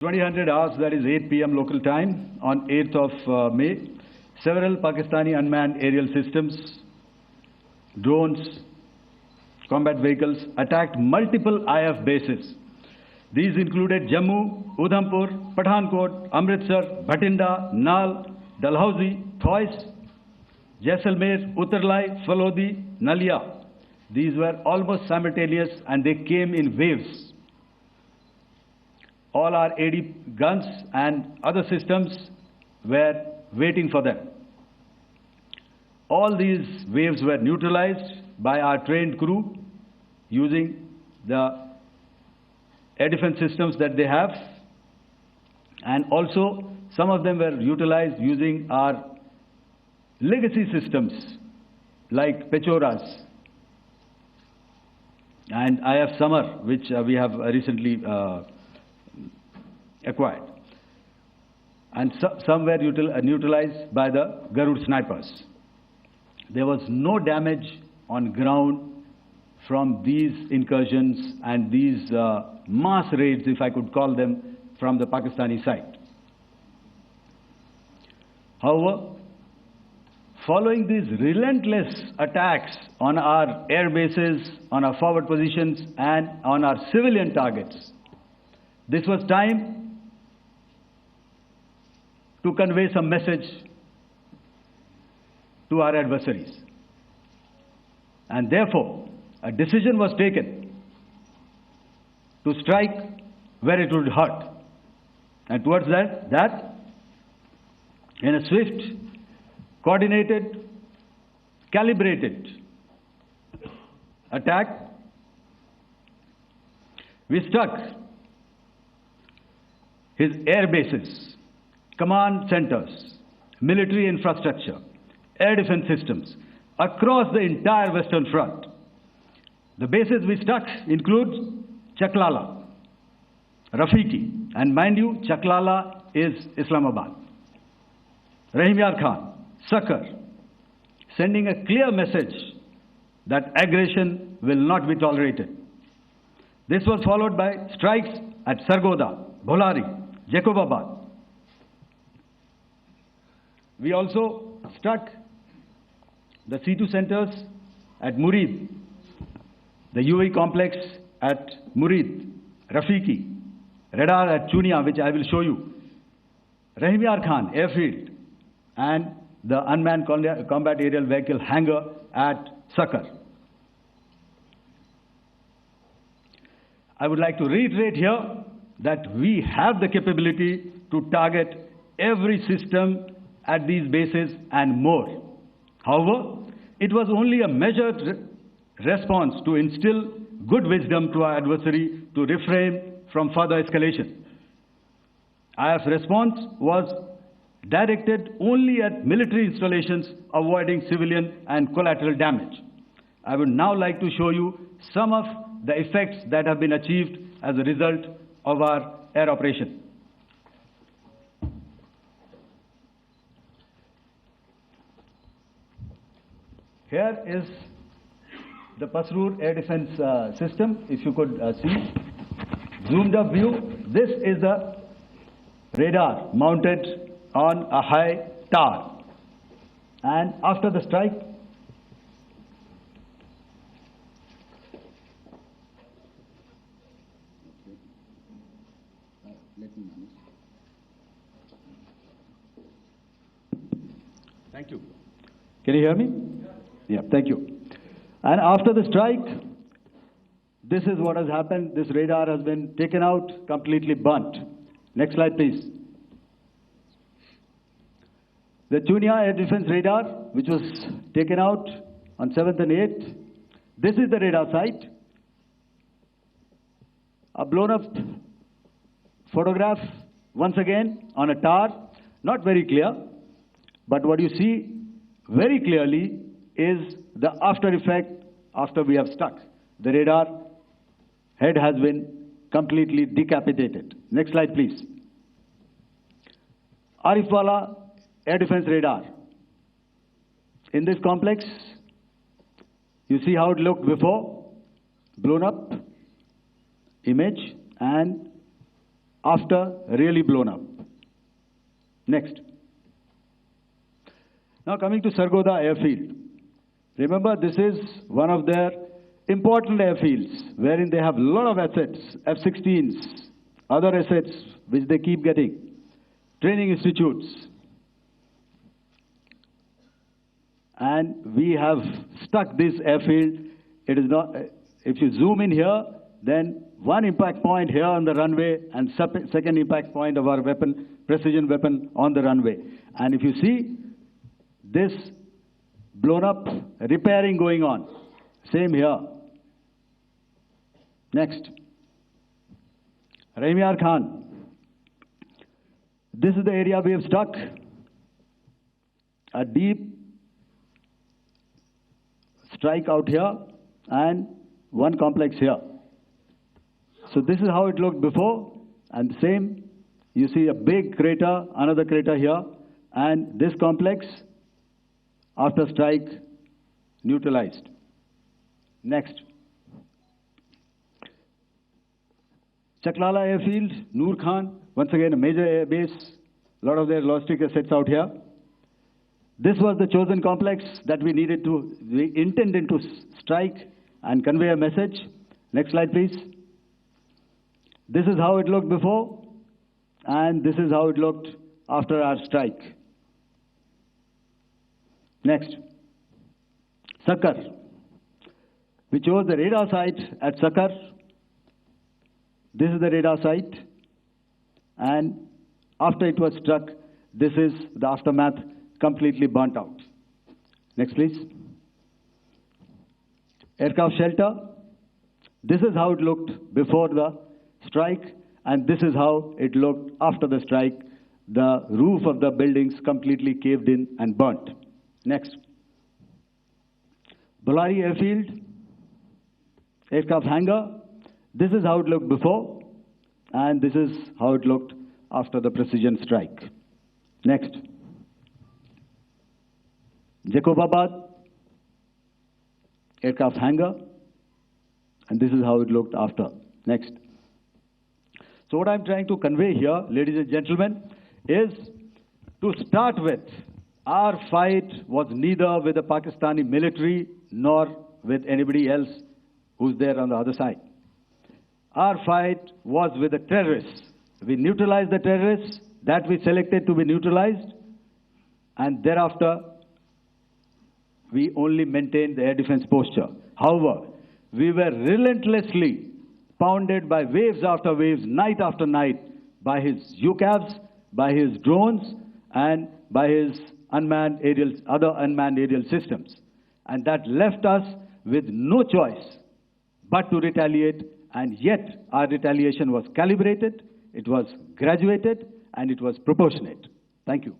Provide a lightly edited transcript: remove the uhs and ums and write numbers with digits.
2000 hours, that is 8 p.m. local time, on 8th of May, several Pakistani unmanned aerial systems, drones, combat vehicles attacked multiple IF bases. These included Jammu, Udhampur, Pathankot, Amritsar, Bhatinda, Nal, Dalhousie, Thois, Jaisalmer, Uttarlai, Falodi, Nalia. These were almost simultaneous and they came in waves. All our AD guns and other systems were waiting for them. All these waves were neutralized by our trained crew using the air defense systems that they have, and also some of them were utilized using our legacy systems like Pechoras and IF Summer, which we have recently acquired, and some were neutralized by the Garud snipers. There was no damage on ground from these incursions and these mass raids, if I could call them, from the Pakistani side. However, following these relentless attacks on our air bases, on our forward positions, and on our civilian targets, this was time to convey some message to our adversaries. And therefore, a decision was taken to strike where it would hurt. And towards that, in a swift, coordinated, calibrated attack, we struck his air bases, command centers, military infrastructure, air defense systems across the entire Western Front. The bases we struck include Chaklala, Rafiki, and mind you, Chaklala is Islamabad, Rahim Yar Khan, Sakar, sending a clear message that aggression will not be tolerated. This was followed by strikes at Sargoda, Bholari, Jacobabad. We also struck the C2 centers at Murid, the UAE complex at Murid, Rafiki, radar at Chunia, which I will show you, Rahim Yar Khan airfield, and the unmanned combat aerial vehicle hangar at Sakar. I would like to reiterate here that we have the capability to target every system at these bases and more. However, it was only a measured response to instill good wisdom to our adversary to refrain from further escalation. IF's response was directed only at military installations, avoiding civilian and collateral damage. I would now like to show you some of the effects that have been achieved as a result of our air operation. Here is the Pasrur air defense system, if you could see. Zoomed up view, this is the radar mounted on a high tower. And after the strike, thank you. Can you hear me? Yeah, thank you. And after the strike, this is what has happened. This radar has been taken out, completely burnt. Next slide, please. The Chunia air defense radar, which was taken out on 7th and 8th. This is the radar site. A blown up photograph, once again, on a tower. Not very clear, but what you see very clearly is the after effect after we have struck. The radar head has been completely decapitated. Next slide, please. Arifwala air defense radar. In this complex, you see how it looked before, blown up image, and after really blown up. Next. Now coming to Sargodha airfield. Remember, this is one of their important airfields wherein they have a lot of assets, F-16s, other assets which they keep getting, training institutes. And we have stuck this airfield. It is not, if you zoom in here, then one impact point here on the runway and second impact point of our weapon, precision weapon on the runway. And if you see this blown up repairing going on, same here. Next. Rahimyar Khan. This is the area we have struck. A deep strike out here and one complex here. So this is how it looked before, and same, you see a big crater, another crater here, and this complex, after strike, neutralized. Next. Chaklala airfield, Noor Khan, once again a major air base, a lot of their logistic assets out here. This was the chosen complex that we intended to strike and convey a message. Next slide, please. This is how it looked before, and this is how it looked after our strike. Next. Sakar. We chose the radar site at Sakar. This is the radar site, and after it was struck, this is the aftermath, completely burnt out. Next, please. Aircraft shelter. This is how it looked before the strike, and this is how it looked after the strike. The roof of the buildings completely caved in and burnt. Next. Bolari airfield, aircraft hangar. This is how it looked before, and this is how it looked after the precision strike. Next. Jacobabad, aircraft hangar, and this is how it looked after. Next. So what I'm trying to convey here, ladies and gentlemen, is to start with, our fight was neither with the Pakistani military nor with anybody else who's there on the other side. Our fight was with the terrorists. We neutralized the terrorists that we selected to be neutralized, and thereafter we only maintained the air defense posture. However, we were relentlessly pounded by waves after waves, night after night, by his UCAVs, by his drones, and by his other unmanned aerial systems. And that left us with no choice but to retaliate, and yet our retaliation was calibrated, it was graduated, and it was proportionate. Thank you.